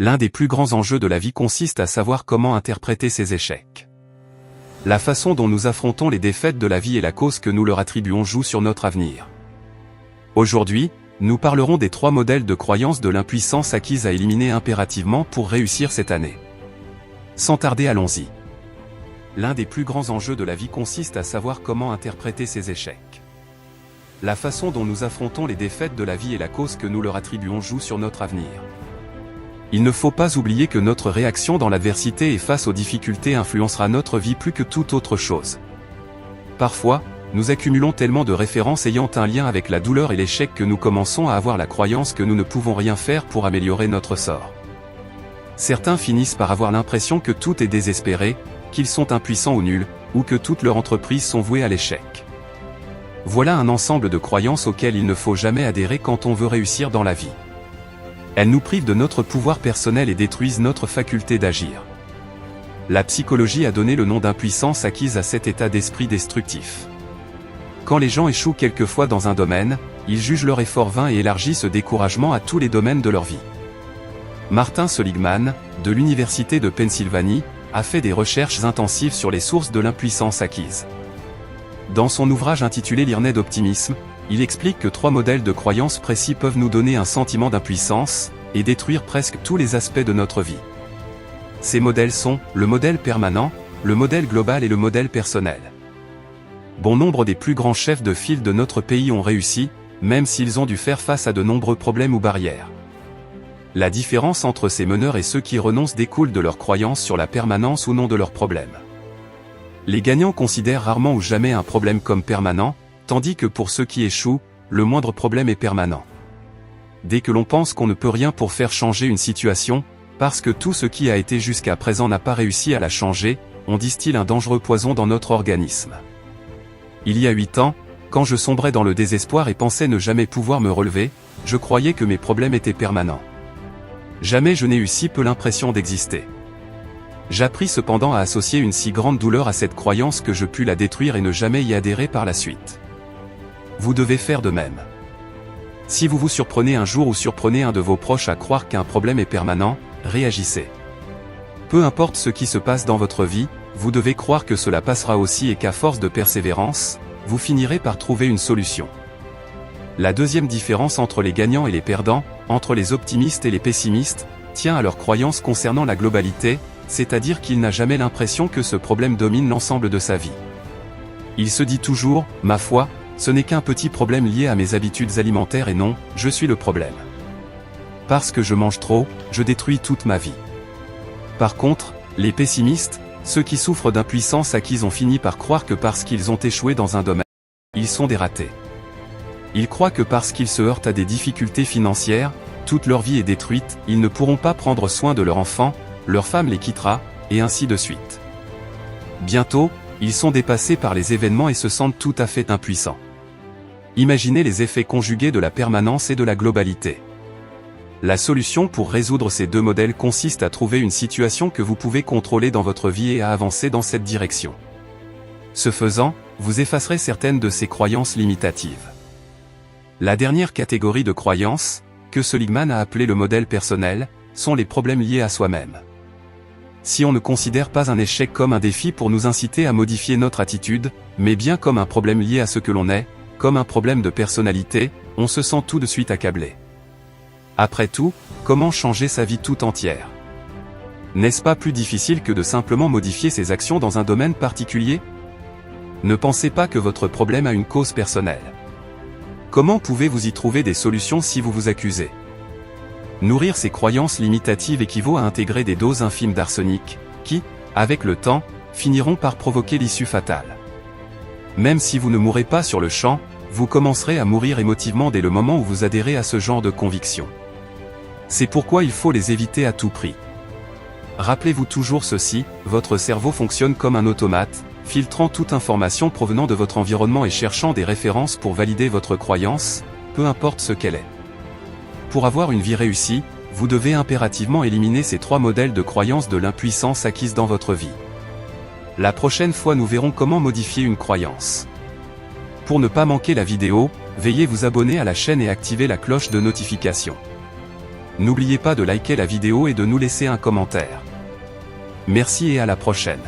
L'un des plus grands enjeux de la vie consiste à savoir comment interpréter ces échecs. La façon dont nous affrontons les défaites de la vie et la cause que nous leur attribuons joue sur notre avenir. Aujourd'hui, nous parlerons des 3 modèles de croyance de l'impuissance acquise à éliminer impérativement pour réussir cette année. Sans tarder, allons-y. L'un des plus grands enjeux de la vie consiste à savoir comment interpréter ces échecs. La façon dont nous affrontons les défaites de la vie et la cause que nous leur attribuons joue sur notre avenir. Il ne faut pas oublier que notre réaction dans l'adversité et face aux difficultés influencera notre vie plus que toute autre chose. Parfois, nous accumulons tellement de références ayant un lien avec la douleur et l'échec que nous commençons à avoir la croyance que nous ne pouvons rien faire pour améliorer notre sort. Certains finissent par avoir l'impression que tout est désespéré, qu'ils sont impuissants ou nuls, ou que toutes leurs entreprises sont vouées à l'échec. Voilà un ensemble de croyances auxquelles il ne faut jamais adhérer quand on veut réussir dans la vie. Elles nous privent de notre pouvoir personnel et détruisent notre faculté d'agir. La psychologie a donné le nom d'impuissance acquise à cet état d'esprit destructif. Quand les gens échouent quelquefois dans un domaine, ils jugent leur effort vain et élargissent ce découragement à tous les domaines de leur vie. Martin Seligman, de l'Université de Pennsylvanie, a fait des recherches intensives sur les sources de l'impuissance acquise. Dans son ouvrage intitulé L'Irnet d'optimisme, il explique que 3 modèles de croyances précis peuvent nous donner un sentiment d'impuissance, et détruire presque tous les aspects de notre vie. Ces modèles sont le modèle permanent, le modèle global et le modèle personnel. Bon nombre des plus grands chefs de file de notre pays ont réussi, même s'ils ont dû faire face à de nombreux problèmes ou barrières. La différence entre ces meneurs et ceux qui renoncent découle de leur croyance sur la permanence ou non de leurs problèmes. Les gagnants considèrent rarement ou jamais un problème comme permanent, tandis que pour ceux qui échouent, le moindre problème est permanent. Dès que l'on pense qu'on ne peut rien pour faire changer une situation, parce que tout ce qui a été jusqu'à présent n'a pas réussi à la changer, on distille un dangereux poison dans notre organisme. Il y a 8 ans, quand je sombrais dans le désespoir et pensais ne jamais pouvoir me relever, je croyais que mes problèmes étaient permanents. Jamais je n'ai eu si peu l'impression d'exister. J'appris cependant à associer une si grande douleur à cette croyance que je pus la détruire et ne jamais y adhérer par la suite. Vous devez faire de même. Si vous vous surprenez un jour ou surprenez un de vos proches à croire qu'un problème est permanent, réagissez. Peu importe ce qui se passe dans votre vie, vous devez croire que cela passera aussi et qu'à force de persévérance, vous finirez par trouver une solution. La deuxième différence entre les gagnants et les perdants, entre les optimistes et les pessimistes, tient à leur croyance concernant la globalité, c'est-à-dire qu'il n'a jamais l'impression que ce problème domine l'ensemble de sa vie. Il se dit toujours, ma foi, ce n'est qu'un petit problème lié à mes habitudes alimentaires et non, je suis le problème. Parce que je mange trop, je détruis toute ma vie. Par contre, les pessimistes, ceux qui souffrent d'impuissance acquise ont fini par croire que parce qu'ils ont échoué dans un domaine, ils sont des ratés. Ils croient que parce qu'ils se heurtent à des difficultés financières, toute leur vie est détruite, ils ne pourront pas prendre soin de leur enfant, leur femme les quittera, et ainsi de suite. Bientôt, ils sont dépassés par les événements et se sentent tout à fait impuissants. Imaginez les effets conjugués de la permanence et de la globalité. La solution pour résoudre ces 2 modèles consiste à trouver une situation que vous pouvez contrôler dans votre vie et à avancer dans cette direction. Ce faisant, vous effacerez certaines de ces croyances limitatives. La dernière catégorie de croyances, que Seligman a appelée le modèle personnel, sont les problèmes liés à soi-même. Si on ne considère pas un échec comme un défi pour nous inciter à modifier notre attitude, mais bien comme un problème lié à ce que l'on est, comme un problème de personnalité, on se sent tout de suite accablé. Après tout, comment changer sa vie tout entière? N'est-ce pas plus difficile que de simplement modifier ses actions dans un domaine particulier? Ne pensez pas que votre problème a une cause personnelle. Comment pouvez-vous y trouver des solutions si vous vous accusez? Nourrir ces croyances limitatives équivaut à intégrer des doses infimes d'arsenic, qui, avec le temps, finiront par provoquer l'issue fatale. Même si vous ne mourrez pas sur le champ, vous commencerez à mourir émotivement dès le moment où vous adhérez à ce genre de convictions. C'est pourquoi il faut les éviter à tout prix. Rappelez-vous toujours ceci, votre cerveau fonctionne comme un automate, filtrant toute information provenant de votre environnement et cherchant des références pour valider votre croyance, peu importe ce qu'elle est. Pour avoir une vie réussie, vous devez impérativement éliminer ces 3 modèles de croyances de l'impuissance acquise dans votre vie. La prochaine fois nous verrons comment modifier une croyance. Pour ne pas manquer la vidéo, veuillez vous abonner à la chaîne et activer la cloche de notification. N'oubliez pas de liker la vidéo et de nous laisser un commentaire. Merci et à la prochaine.